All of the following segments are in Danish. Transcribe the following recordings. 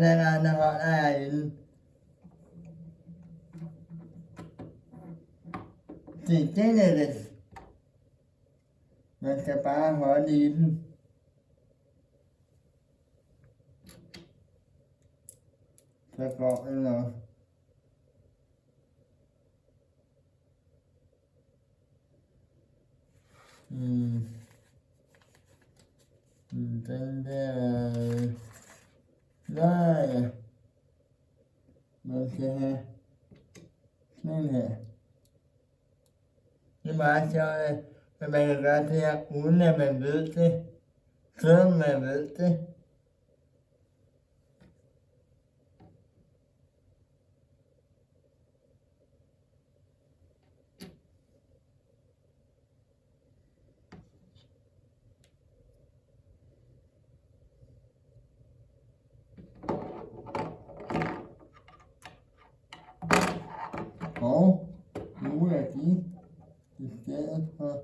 der holder herinde. Det er det. Man skal bare holde i den. Så går det nok. Den der... Nej. Man skal have sådan her. Det er meget sjovt, at man kan gøre det her, uden at man ved det. Selvom man ved det. Og nu er de i stedet for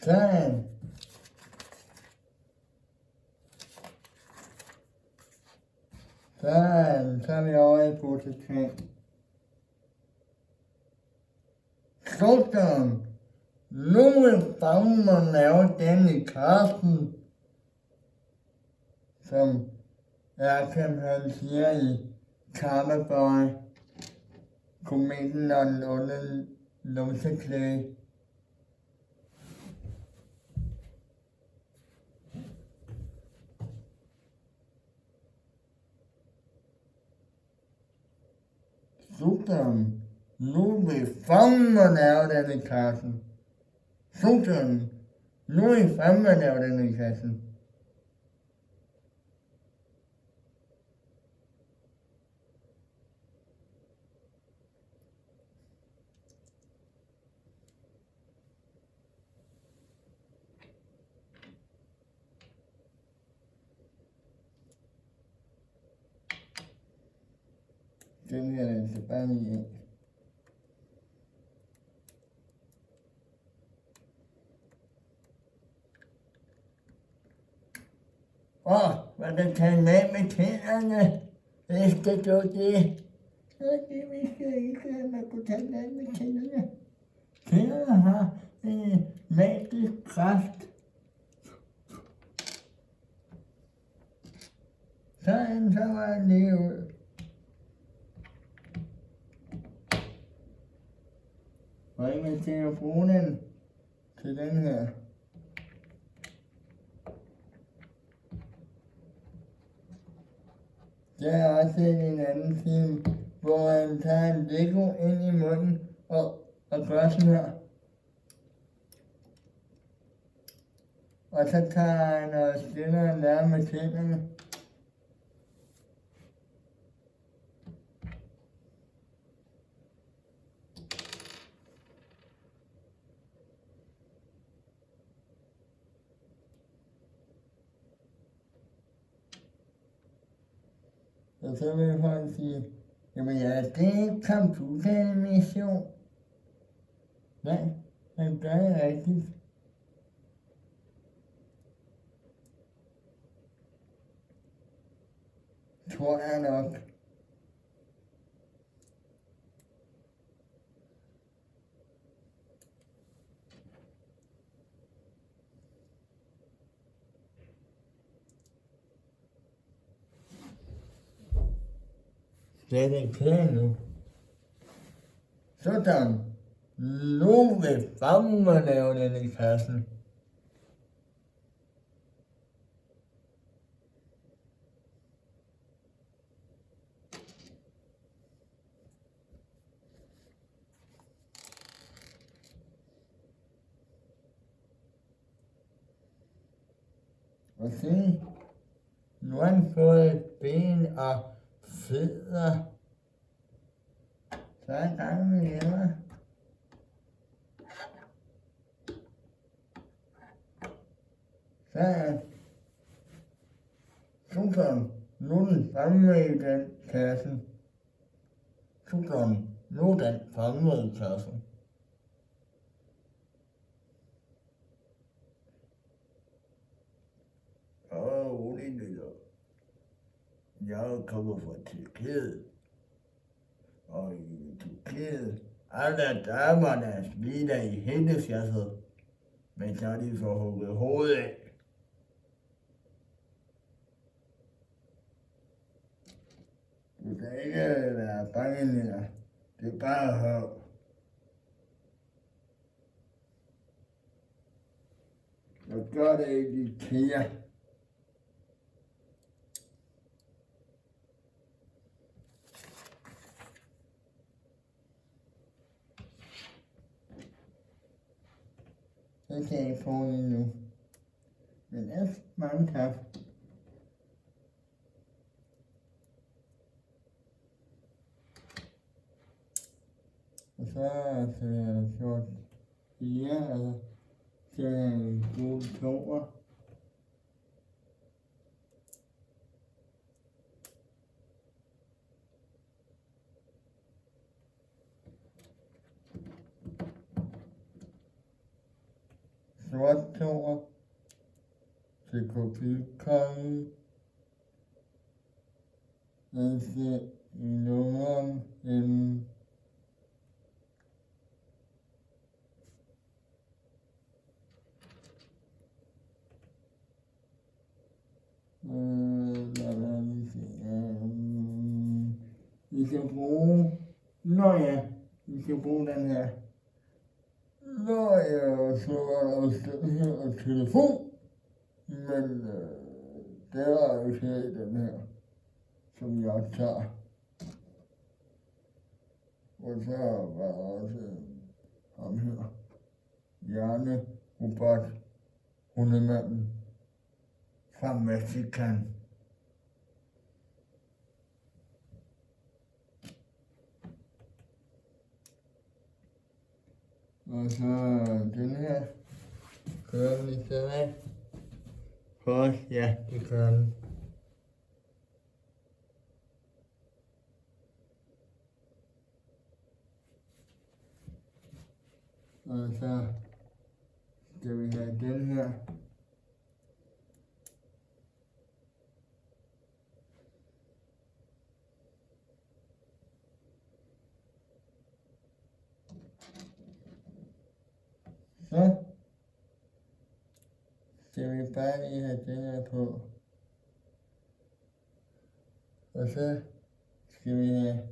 sådan. Sådan, så er vi over i prototypen. Sådan. Nu vil Baumann lave den i kassen, som Erkan han siger i Karmeboy, kometen og den onde lumseklæde. Sådan. Nu vil fandme lave den i kassen. Sådan. Nu vil fandme lave den i kassen. Den her er tilbage i. Hvad der kan med tænderne, hvis det gør det. Så det vi skal ikke, at man kunne tage med tænderne. Tænderne har en magisk kraft. Sådan, så var det lige ud. Og ikke til at bruge den til den her. Der er også en anden film, hvor han tager en Lego ind i munden og gør sådan her. Og så tager han og stiller en lærer med tænderne. Og så vil folk sige, jamen ja, det er ikke computeranimation. Nej, han gør det rigtigt. Tror jeg nok. Det er det klar nu. Sådan. Nu vil fandme lave den i kassen. Og se, nu har han fået ben og fødder. Så er gang med hjemme. Så er sukeren nu den fremme i den kassen. Sukeren nu den fremme i kassen. Rolig lytter. Jeg kommer fra Tyrkiet. Og i Tyrkiet er der damer, der smiler i hændefjasset, men så er de får hugget hovedet af. Du skal ikke være bange mere. Det er bare at høre. Jeg gør det ikke i IKEA. Det kan jeg ikke få lige nu. Men ellers mange tak. Og så har jeg gjort 4, altså så er jeg en god 2'er. Sort 2'er til kopikongen. Altså i nummeren en vi skal bruge, vi skal bruge den her. Så er der også den her telefon, men der er jo ikke den her, som jeg tager. Og så var der også ham her, Bjarne Robert Hundemanden fra Mexican. Og så den her kører vi så af. Først, ja, det kører den. Og så skal vi have den her. Så skal vi bare lige have den her på. Og så skal vi have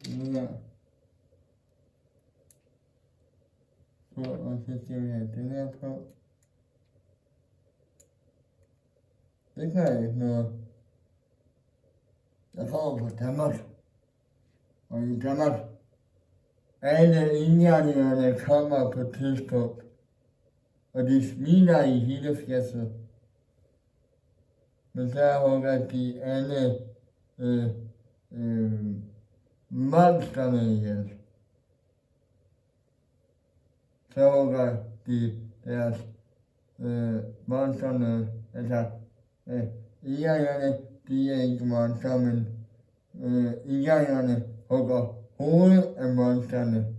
den her på, og så skal vi have den her på. Det gør ikke noget. Jeg kommer fra Danmark. Og i Danmark, alle indjerningerne kommer på et tidspunkt. Og de smiler i hele fjasset. Men så hugger de alle monsterne ihjel. Så hugger de deres monsterne, altså indjerningerne, de er ikke monster, men indjerningerne hugger hovedet af monsterne.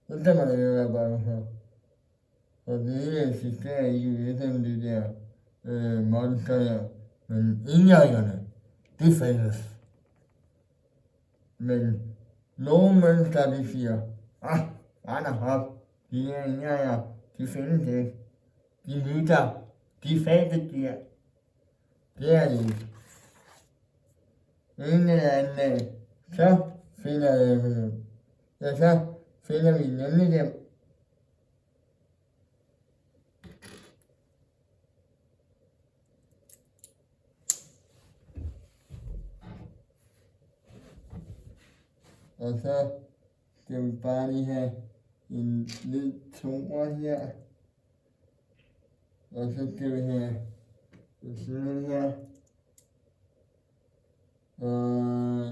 Så kan man jo være bange for. Og det hele eksisterer ikke ligesom de der monster der. Men indjæringerne, de findes. Men nogle mennesker, de siger, hop, de er indjæringer, de findes ikke. De myter, de fantastier. Det er det ikke. En eller anden dag, så finder jeg dem. Ja, så finder vi nemlig dem. Og så skal vi bare lige have en lidt toer her. Og så skal vi have sådan her. Og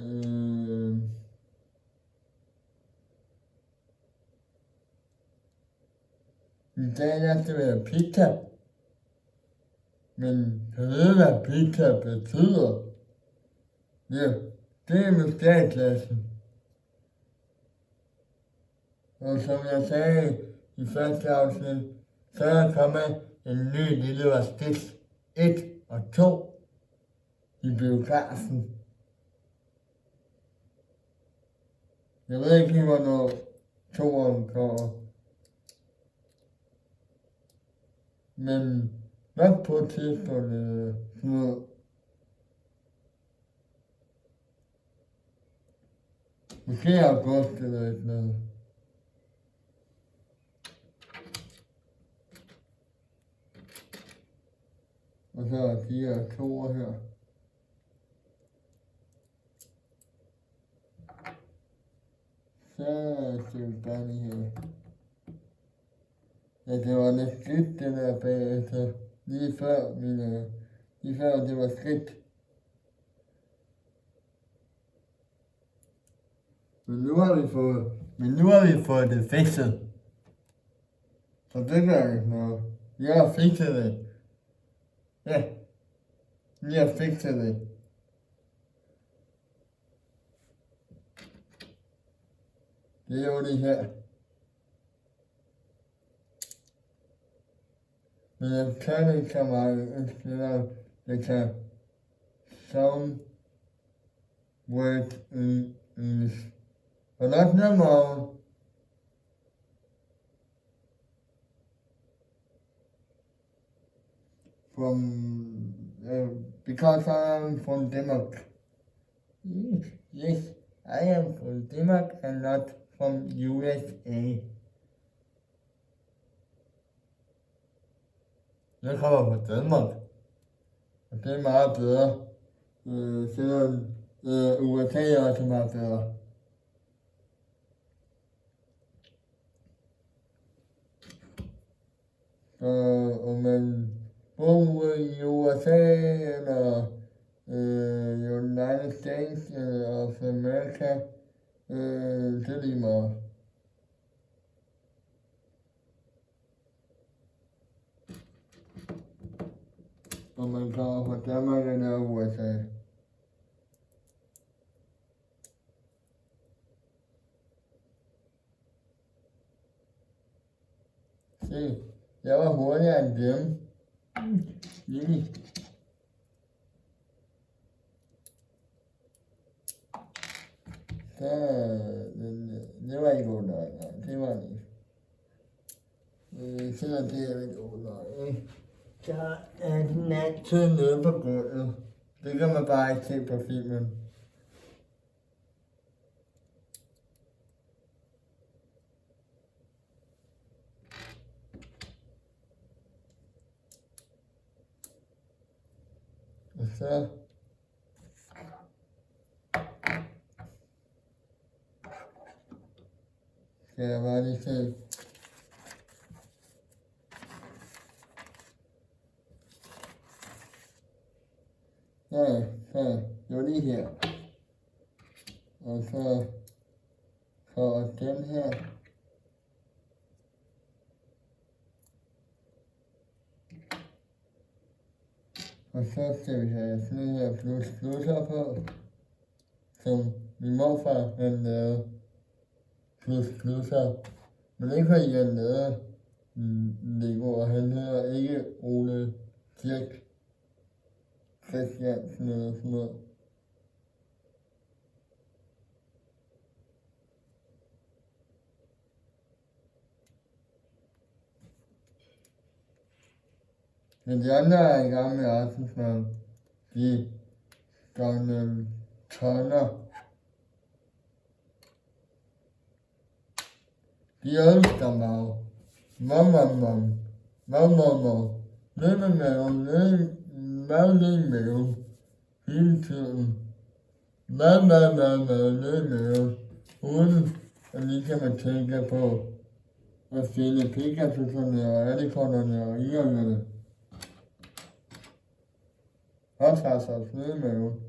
i dag der skal være pizza. Men jeg ved, hvad pizza betyder. Ja, det er muskelklassen. Og som jeg sagde i første afsnit, så er der kommet en ny lille Stitch 1 og 2 i biografen. Jeg ved ikke, hvornår 2'eren kommer. Men nok på et tidspunkt, måske august eller et eller andet. Og så er de her toer her. Så skal vi bare lige her. Ja, det var lidt skidt det der bagefter. Lige før det var skidt. Men nu har vi fået det fikset. Så det gør ikke noget. Jeg har fikset det. Ja, jeg har fikset det. Det er jo det her. Men jeg kan ikke så meget, eller jeg kan sound word in English. But not no more. Because I am from Denmark. Yes, I am from Denmark and not from USA. Jeg kommer fra Danmark, og det er meget bedre, selvom USA er også meget bedre. Så om man bor i USA eller United States eller of America, det er lige meget. Om man kommer fra Danmark eller USA. Se, jeg var hurtigere end dem. Så det var ikke godt nok. Det var det ikke. Selvom det er ikke godt nok. Så er den altid nede på gulvet. Det kan man bare ikke se på filmen. Og så skal jeg bare lige se. Så det var lige her. Og så for den her. Og så skal vi have sådan her plusser på, som min morfar han lavede plusser. Men ikke fordi han lavede Lego, og han hedder ikke Ole Kirk Christiansen eller sådan noget. Men de andre er i gang med aftensmad. De gamle tønder. De elsker mig. Mam. Ned med maven, ned i maven. Hele tiden. Mad, ned i maven. Uden at lige kan man tænke på at finde pickupserne og ærligkonderne og irerne. påtager sig at flyde maven.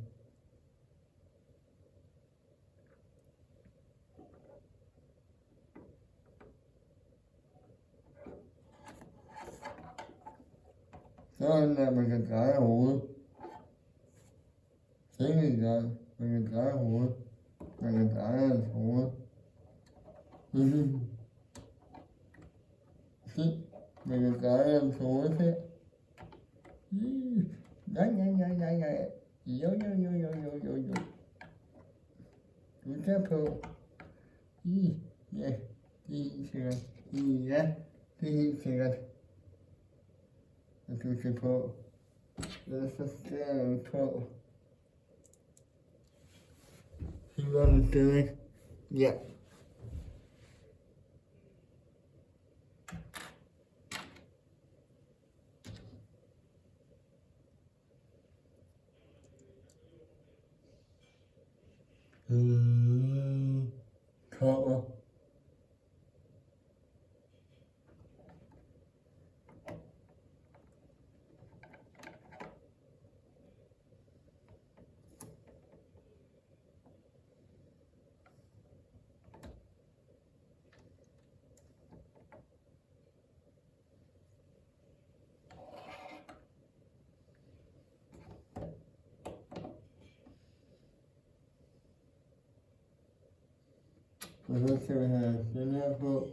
Sådan at man kan dreje hovedet. Tænk i gang. Man kan dreje hovedet. Man kan dreje hans hoved. Se, man kan dreje hans hoved her. Nej. Jo. Du tager på. Ja, det er helt sikkert. Ja, det er helt sikkert. At du skal på. Ellers så skal jeg på. Så var det stadig. Ja. Kommer. Og så skal vi have den her på.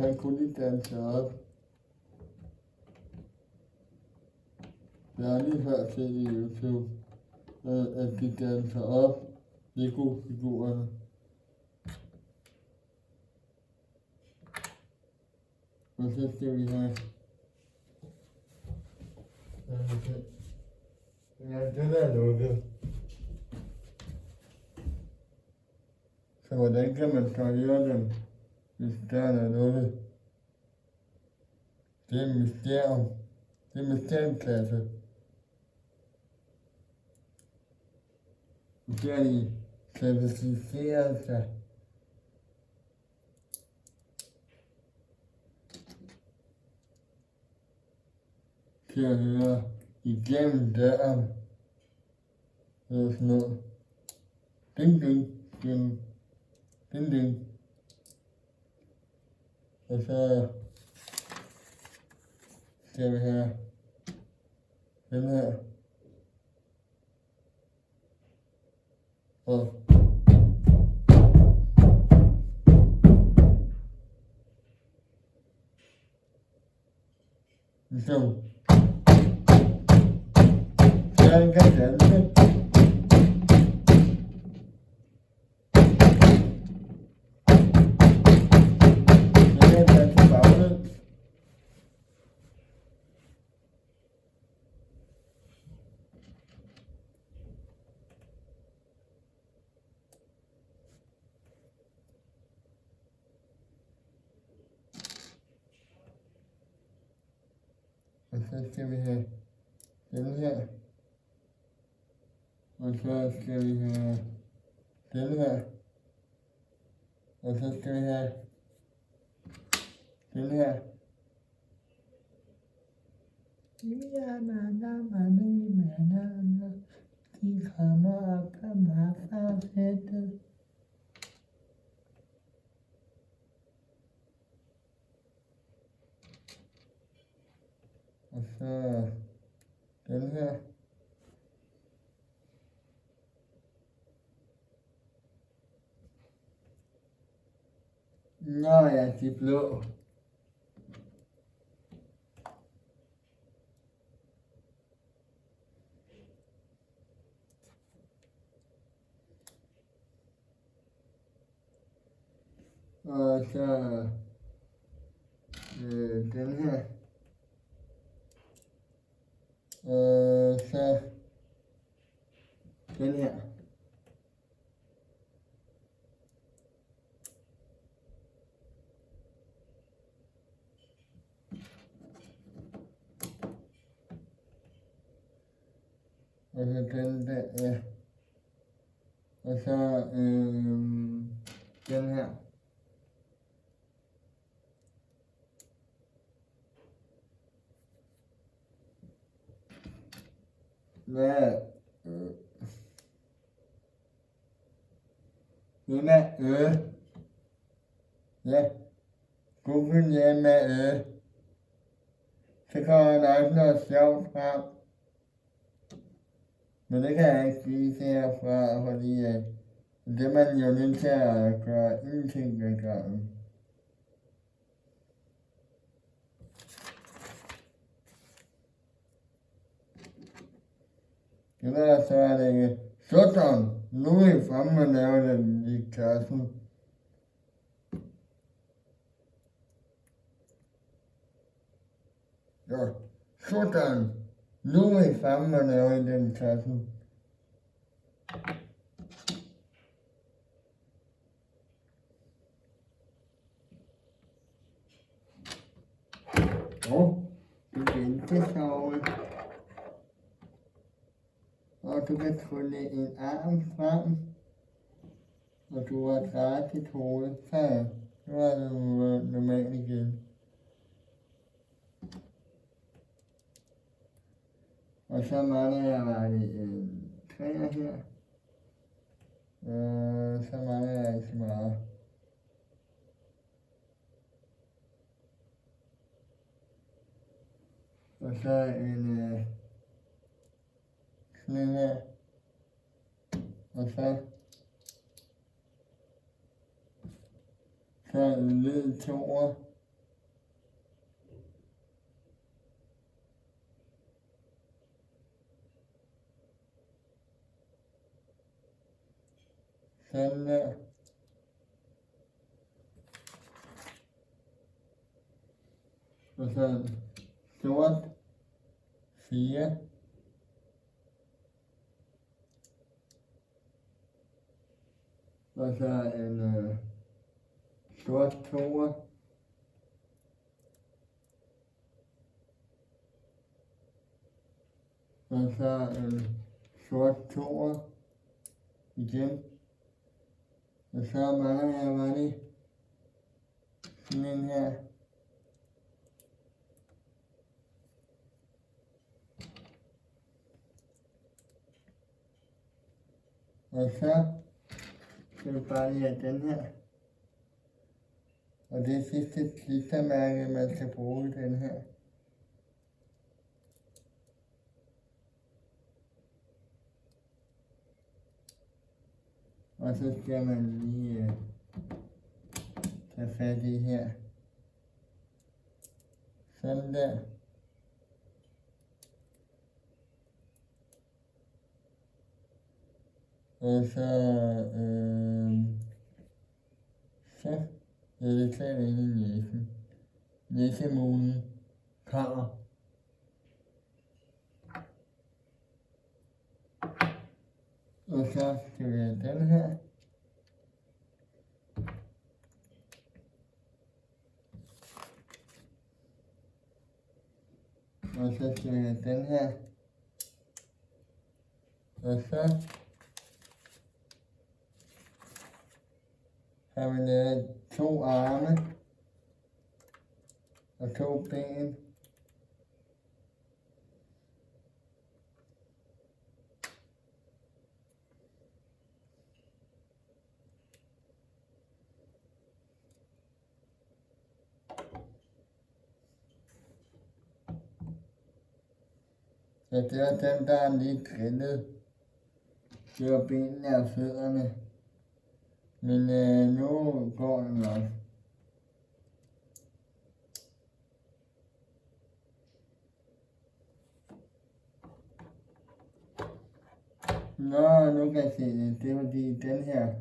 Han kunne lige danse op. Jeg har lige hørt til i YouTube, at de danser op Lego-figurerne. Og så skal vi have... Ja, den er lukket. Så hvordan kan man så høre dem, hvis døren er lukket? Det er et mysterium. Det er en mysteriumklasse. Det er de klassificeret sig. Til at høre igennem døren. Eller sådan noget. Ding. Og så skal vi have den her. Og så jeg kan danse. Og så skal vi have den her. Og så skal vi have den her. Og så skal vi have den her. De kommer op på maffasættet. Og så den her. Nå ja, de blå. Og så den her. Og så den her. Og så den der, ja. Og så den her. Ja. Med ja, Google det med så kommer der nok noget sjovt frem. Men det kan jeg ikke sige herfra, fordi det er man jo nødt til at gøre ingenting ved gangen. Det der, så er det sådan, nu er vi fremme og laver den i kassen. Ja, sådan, nu er vi fremme og laver den kassen. Du kan ikke sove. Og du kan trylle en arm frem, og du har drejet dit hoved. Så nu er du normalt igen. Og så mangler jeg bare en træer her. Og så mangler jeg ikke så meget. Og så en sådan her. Og så en hvid toer. Sådan der. Og så en sort 4. Og så en sort toer. Og så en sort toer igen. Og så mangler jeg bare lige sådan en her. Og så skal vi bare lige have den her. Og det er sidste klistermærke, man skal bruge den her. Og så skal man lige tage fat i her. Sådan der. Og så er det taget ind i næsen. Næsemulen kommer. Og så skal vi have den her. Og så skal vi have den her. Og så har vi lavet 2 arme og 2 ben. Så det er den, der er lidt grillet. Det var benene og fødderne. Men nu går det nok. Nå, nu kan jeg se det. Det er fordi den her.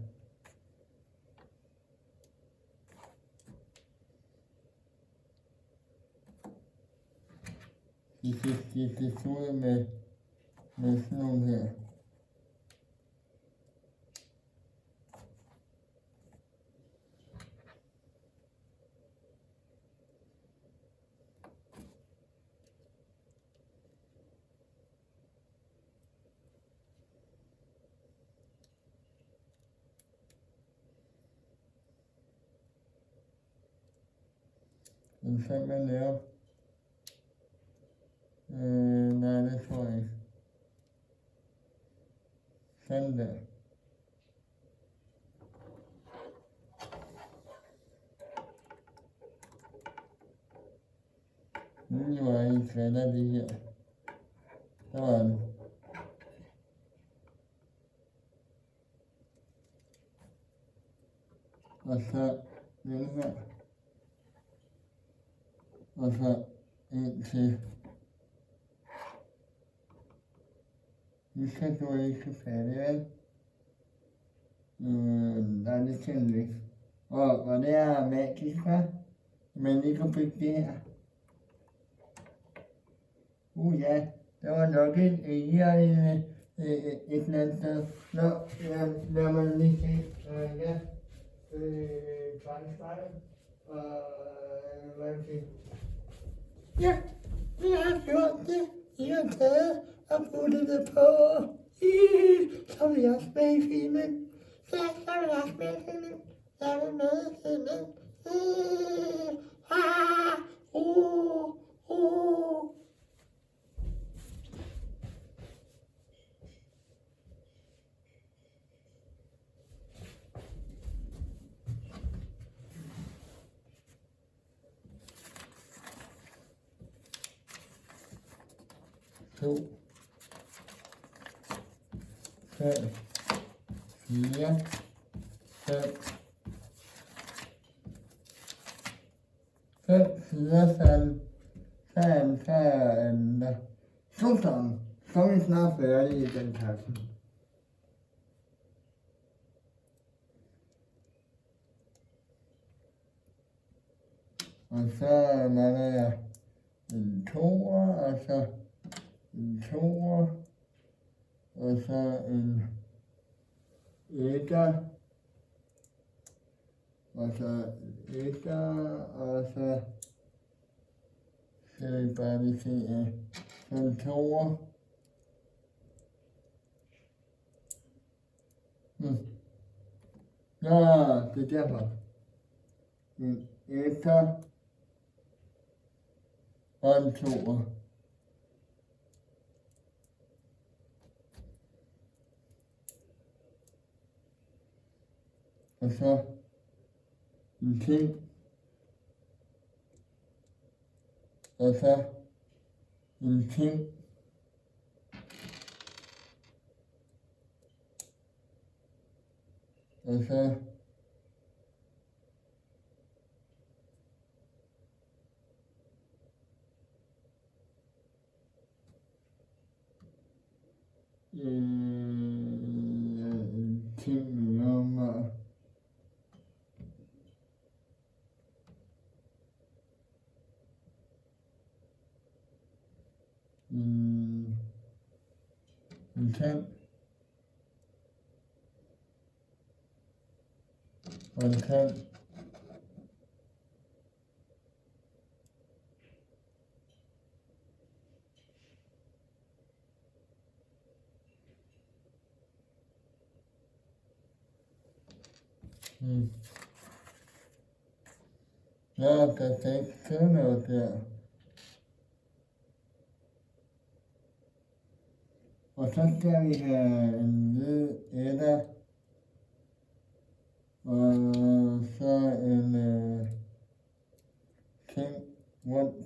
De skal skiftes ud med sådan nogle her. Den kan man lave. Nej, det tror jeg ikke. Sådan der. Nu var I klatter det her. Der var den. Og så den her. Og så en til. Nu skal du ikke færdig, vel? Der er lidt ting væk. Og det er magisk, hva'? Men ikke at bygge det her. Ja, der var nok et eller andet sted. Nå, lad mig lige se. Ja, transpejl. Hvad til? Ja, vi har gjort det. I har taget og puttet det på. Så er vi også med i filmen. Ja, så er vi også med i filmen. Så er vi med i filmen. To, tre, fire, fem, fire, fem, sådan. Så er vi snart færdige i den kassen. Og så mangler jeg en toer, og så en toer, og så en etter, og så etter, og så skal vi bare lige se en toer. Nå, det er derfor. En etter og en toer. Og så en ting, og så en ting, og så en ting nummer. En tand og en tand. Ja, der kan ikke stå noget der. Og så skal vi have en hvid etter, og så en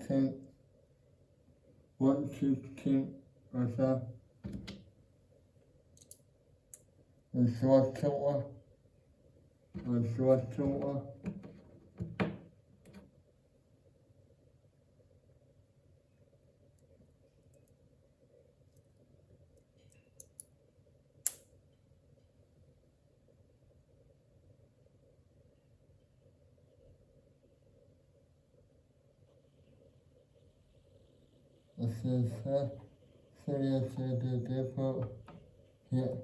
ting, rund tyk ting, og så en sort toer, og en sort toer. Og så jeg sætter det på her.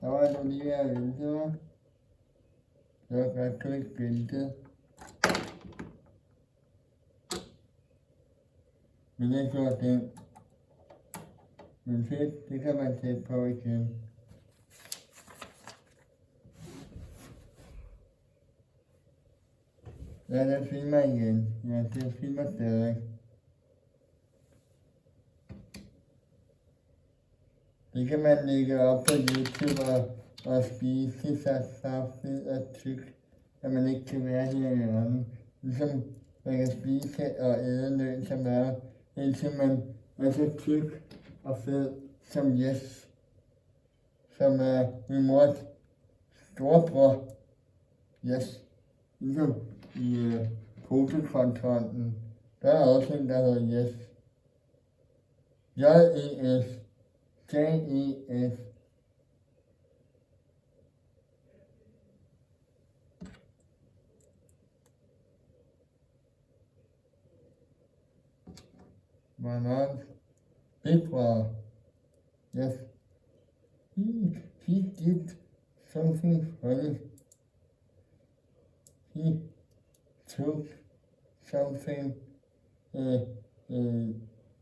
Der var du lige at vente, hva'? Det var godt, du ikke ventede. Men det gjorde den. Men fedt, det kan man sætte på igen. Ja, den filmer igen. Ja, den filmer stadig. Det kan man lægge op på YouTube og spise sig saftigt og tyk, at man ikke kan være her i hjørnet. Ligesom man kan spise og æde løs og mad, indtil man er så tyk og fed som Jes, som er min mors storebror. Jes. Ligesom i Pokékontrollen, der er også en, der hedder Jes. J-E-S. J-E-S. My mom's big brother. Yes. He did something funny. He took something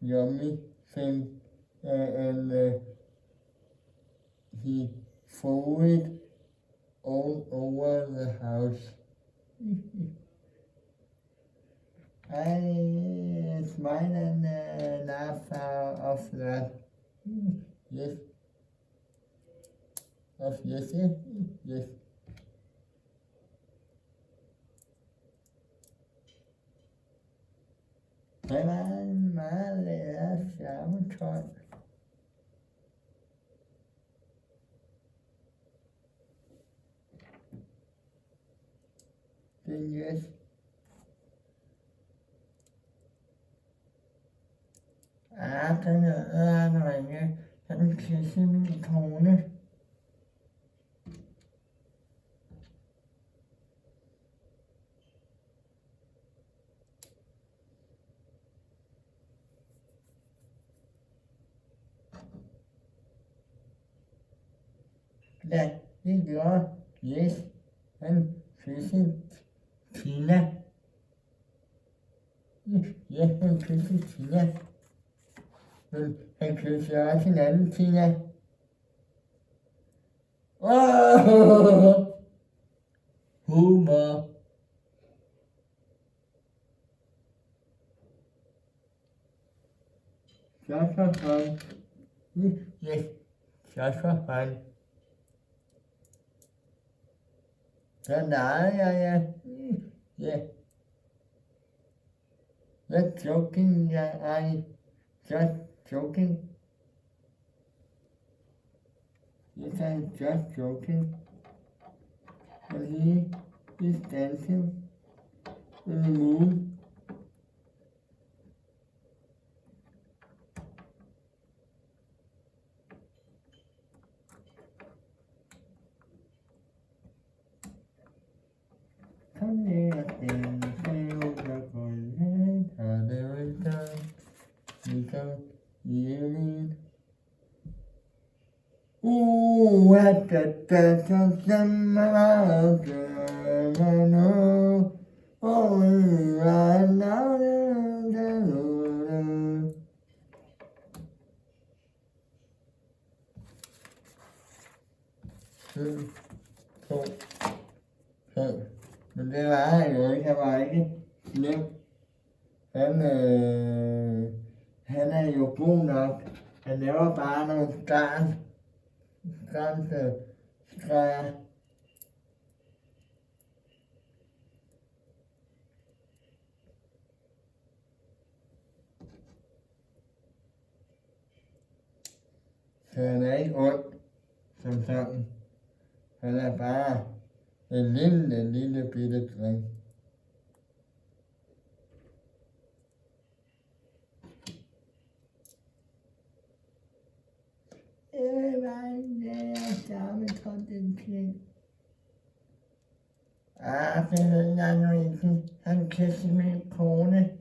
yummy thing and he threw it all over the house. I smile and laugh of that. Yes. Of yes, yes, yes. Det var en meget lærer sammentøj. Den yes. Den er en ringe. Den kisse min kone. Ja, det gjorde Jes. Han kyssede Tina. Ja, han kyssede Tina. Men han kyssede også en anden Tina. Humor. Så for fun. Yes, så for fun. Så legede jeg. Ja. Just joking, I just joking. Yes, I'm just joking. And he is dancing in the moon. Come here and sail the golden America. Because you need. Ooh, what the summer know. Oh, right now, men det var han jo ikke, han var ikke nem. Han er jo god nok. Han laver bare nogle streger. Så han er ikke ond som sådan. Han er bare en lille bitte dreng. Det var en samme kontinent. Det ved jeg nu ikke. Han kyssede min kone.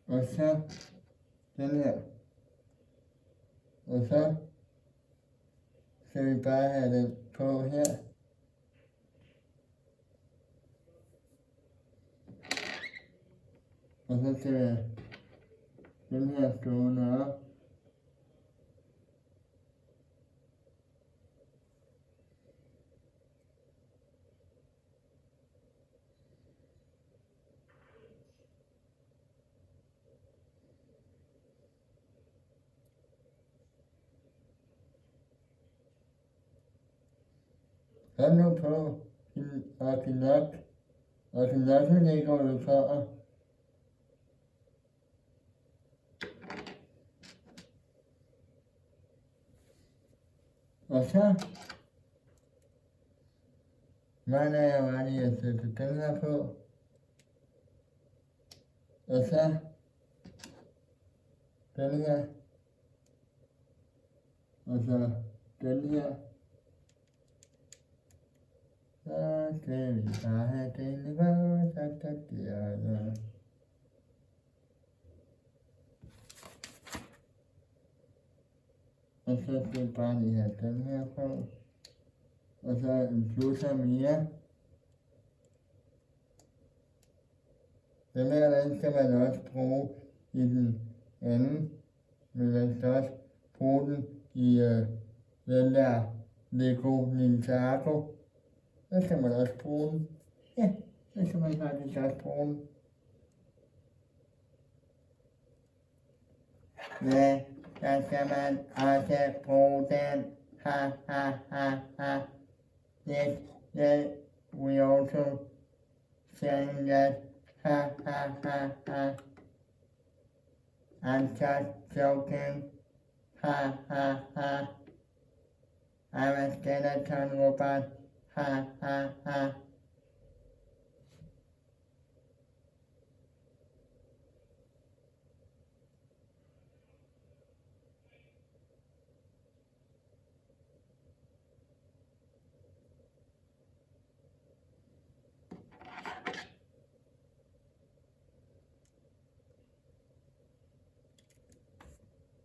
Og så den her. Og så skal vi bare have den på her. Og så skal jeg den her stående op. Hør nu på din ordinaten ligger ud for. Og så mangler jeg bare lige at sætte den her på. Og så den her. Og så den her. Så skal vi bare have den i vores der. Og så skal vi bare lige have den her på. Og så en plusser mere. Den her, den skal man også bruge i den anden. Men man skal også bruge den i den der Lego Ninjago. Så skal man også bruge den. Ja, så skal man faktisk også bruge den. Ja, så skal man også bruge den. Ha, ha, ha, ha. Yes, yes, we also saying that. Ha, ha, ha, ha. I'm just joking. Ha, ha, ha. I'm a skeleton robot. Ha, ha, ha.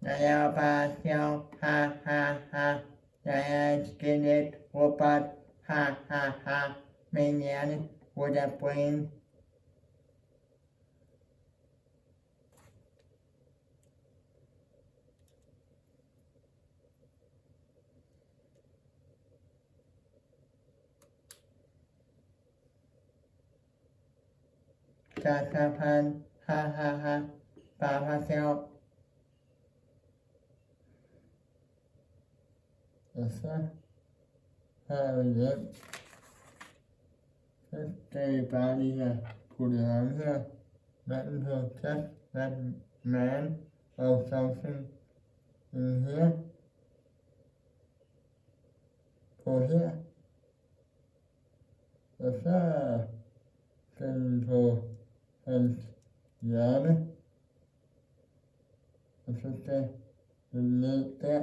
Jeg er bare sjov. Ha, ha, ha. Jeg er et skelet robot. Ha, ha, ha. Med en hjerne with a brain. Japan. Ha, ha, ha. Bare sjov. Og så har vi den. Så skal vi bare lige have puttet ham her. Manden på plads. Man og something in here. På her. Og så den på hans hjerne. Og så skal den ned der.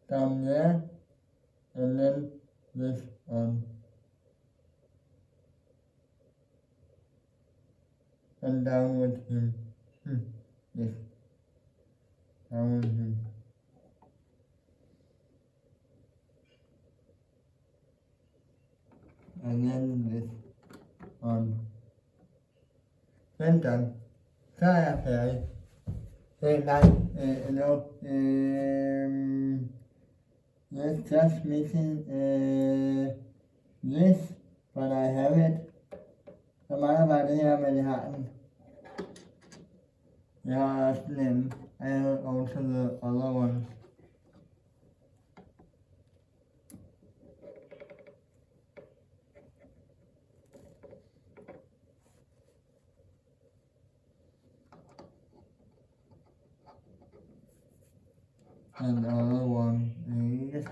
Down there, and then this on. And down with him. Yes. Down with him. And then this on. Then done. Så er jeg færdig. Yes, just missing this, but I have it. Der mangler bare det her, men jeg har den. Jeg har også den anden. I have also the other one. And the other one is,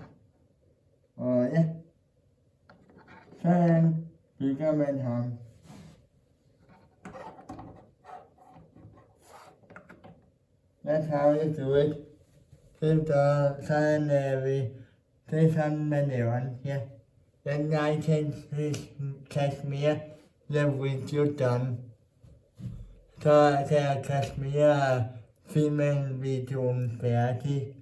og ja, sådan bygger man ham. That's how you do it. Det er sådan, det er sådan man laver den, ja. Then I can catch me the video done. så er Kashmir filmen videoen færdig.